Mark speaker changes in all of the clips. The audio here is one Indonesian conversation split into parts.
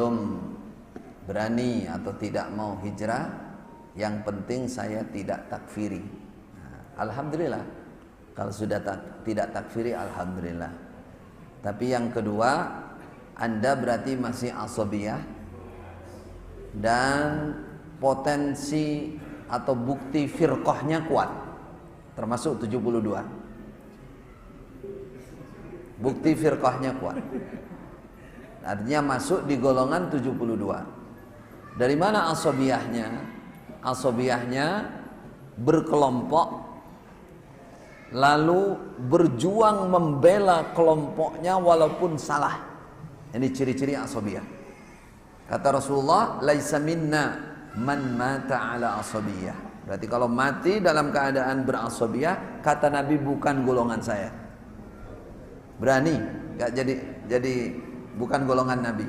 Speaker 1: belum berani atau tidak mau hijrah, yang penting saya tidak takfiri. Alhamdulillah, kalau sudah tidak takfiri, alhamdulillah. Tapi yang kedua, Anda berarti masih asabiyah dan potensi atau bukti firqahnya kuat, termasuk 72. Bukti firqahnya kuat, artinya masuk di golongan 72. Dari mana asabiyahnya? Asabiyahnya berkelompok, lalu berjuang membela kelompoknya walaupun salah. Ini ciri-ciri asabiyah. Kata Rasulullah, laisa minna man mata ala asabiyah. Berarti kalau mati dalam keadaan berasabiyah, kata Nabi, bukan golongan saya. Berani, gak jadi bukan golongan Nabi.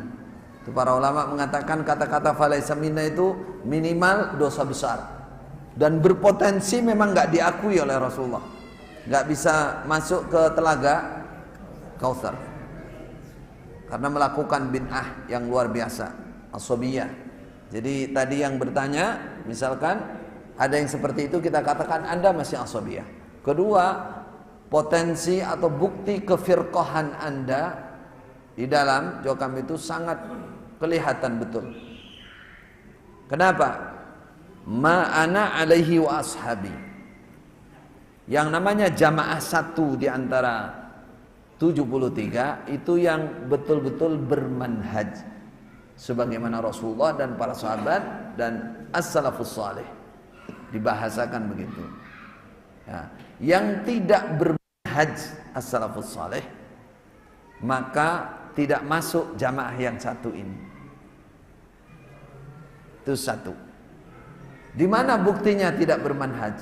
Speaker 1: Itu para ulama mengatakan kata-kata falaisa minna itu minimal dosa besar dan berpotensi memang gak diakui oleh Rasulullah. Gak bisa masuk ke telaga Kautsar karena melakukan bid'ah yang luar biasa, asabiyah. Jadi tadi yang bertanya, misalkan ada yang seperti itu, kita katakan Anda masih asabiyah. Kedua, potensi atau bukti kefirqahan Anda di dalam jokam itu sangat kelihatan betul. Kenapa? Ma ana alaihi wa ashabi. Yang namanya jamaah satu di antara 73 itu yang betul-betul bermanhaj sebagaimana Rasulullah dan para sahabat dan as-salafus salih. Dibahasakan begitu. Ya. Yang tidak bermanhaj as-salafus salih, maka tidak masuk jamaah yang satu ini. Itu satu. Di mana buktinya tidak bermanhaj?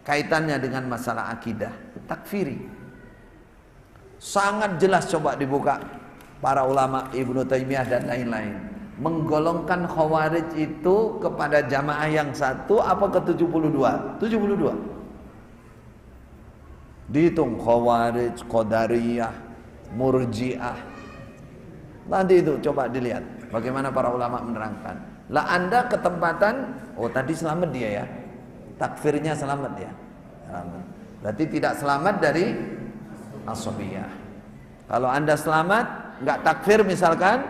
Speaker 1: Kaitannya dengan masalah akidah, takfiri. Sangat jelas, coba dibuka para ulama Ibnu Taimiyah dan lain-lain. Menggolongkan Khawarij itu kepada jamaah yang satu apa ke 72? 72. Dihitung Khawarij, Qadariyah, Murji'ah. Nanti itu coba dilihat bagaimana para ulama menerangkan. Lah Anda ketempatan, oh tadi selamat dia ya, takfirnya selamat ya, selamat. Berarti tidak selamat dari asabiyah. Kalau Anda selamat, nggak takfir misalkan,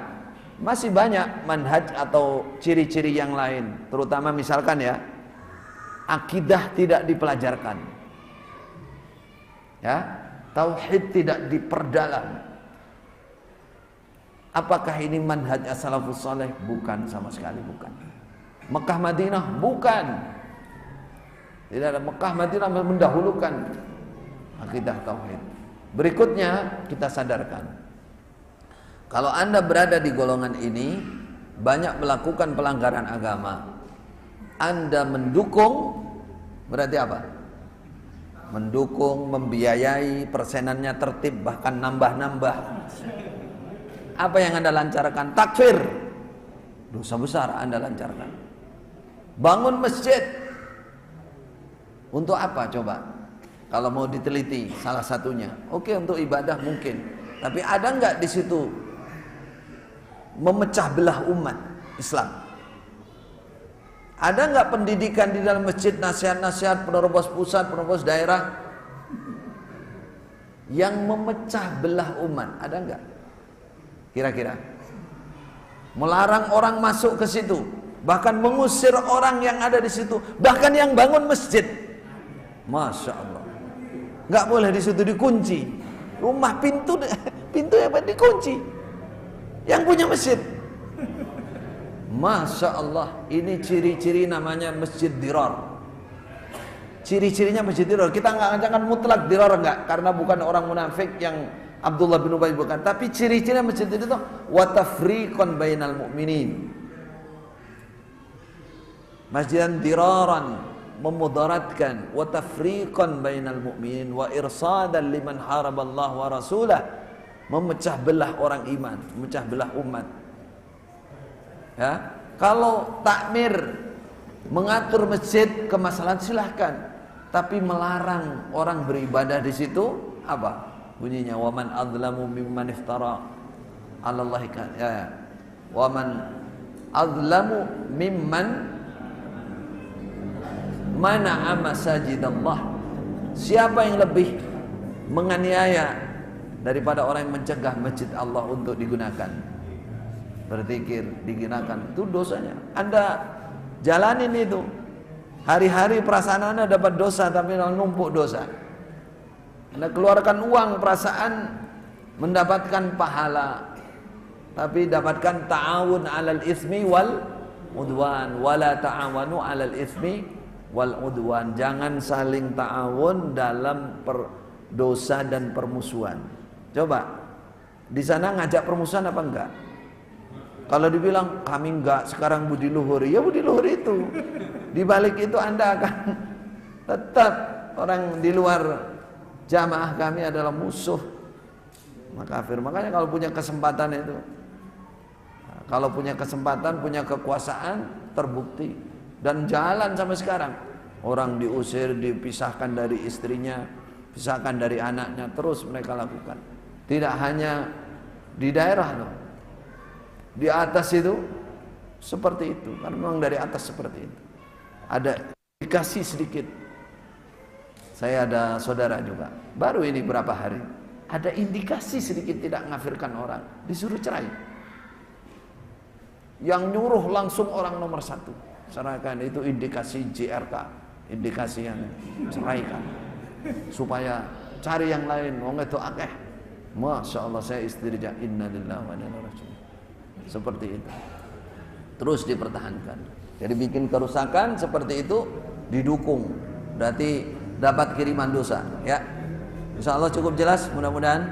Speaker 1: masih banyak manhaj atau ciri-ciri yang lain. Terutama misalkan ya, akidah tidak dipelajarkan, ya, tauhid tidak diperdalam. Apakah ini manhaj as-salafus saleh? Bukan, sama sekali bukan. Mekah Madinah? Bukan. Tidak ada. Mekah Madinah mendahulukan akidah tauhid. Berikutnya kita sadarkan, kalau Anda berada di golongan ini, banyak melakukan pelanggaran agama, Anda mendukung, berarti apa? Mendukung, membiayai, persenannya tertib, bahkan nambah-nambah. Apa yang Anda lancarkan? Takfir. Dosa besar Anda lancarkan. Bangun masjid. Untuk apa coba? Kalau mau diteliti salah satunya. Oke, untuk ibadah mungkin. Tapi ada enggak di situ memecah belah umat Islam? Ada enggak pendidikan di dalam masjid, nasihat-nasihat penerobos pusat, penerobos daerah yang memecah belah umat? Ada enggak? Kira-kira melarang orang masuk ke situ, bahkan mengusir orang yang ada di situ, bahkan yang bangun masjid, masya Allah, nggak boleh di situ, dikunci rumah, pintu yang dikunci, yang punya masjid. Masya Allah, ini ciri-ciri namanya masjid dirar. Ciri-cirinya masjid dirar. Kita nggak ngajakan mutlak dirar, enggak, karena bukan orang munafik yang Abdullah bin Ubay bukan, tapi ciri-ciri masjid itu wa tafriqan bainal mu'minin. Masjidan diraran, memudaratkan, wa tafriqan bainal mu'minin wa irsadan liman haraballah wa rasulah, memecah belah orang iman, memecah belah umat. Ya, kalau takmir mengatur masjid kemaslahan silahkan, tapi melarang orang beribadah di situ apa bunyinya? Waman adzlamu mimman iftara 'ala Allahi ya. Wa man azlamu mimman mana'a masajidallah. Siapa yang lebih menganiaya daripada orang yang mencegah masjid Allah untuk digunakan, berzikir, digunakan, itu dosanya. Anda jalanin itu hari-hari, perasaan Anda dapat dosa, tapi numpuk dosa. Anda keluarkan uang, perasaan mendapatkan pahala, tapi dapatkan ta'awun 'alal ismi wal udwan, wala ta'awanu 'alal ismi wal udwan. Jangan saling ta'awun dalam dosa dan permusuhan. Coba di sana ngajak permusuhan apa enggak? Kalau dibilang kami enggak sekarang budi luhur, ya budi luhur itu. Di balik itu Anda akan tetap orang di luar jamaah kami adalah musuh kafir. Makanya kalau punya kesempatan itu, kalau punya kesempatan, punya kekuasaan, terbukti dan jalan sampai sekarang. Orang diusir, dipisahkan dari istrinya, pisahkan dari anaknya, terus mereka lakukan. Tidak hanya di daerah loh, di atas itu seperti itu, karena memang dari atas seperti itu. Ada dikasih sedikit. Saya ada saudara juga, baru ini berapa hari, ada indikasi sedikit tidak ngafirkan orang, disuruh cerai. Yang nyuruh langsung orang nomor 1, serahkan, itu indikasi JRK, indikasi yang ceraikan, supaya cari yang lain. Wong itu akeh, masya Allah, saya istirja, innalillahi wa inna ilaihi raji'un. Seperti itu, terus dipertahankan. Jadi bikin kerusakan seperti itu didukung, berarti dapat kiriman dosa. Ya, insya Allah cukup jelas, mudah-mudahan.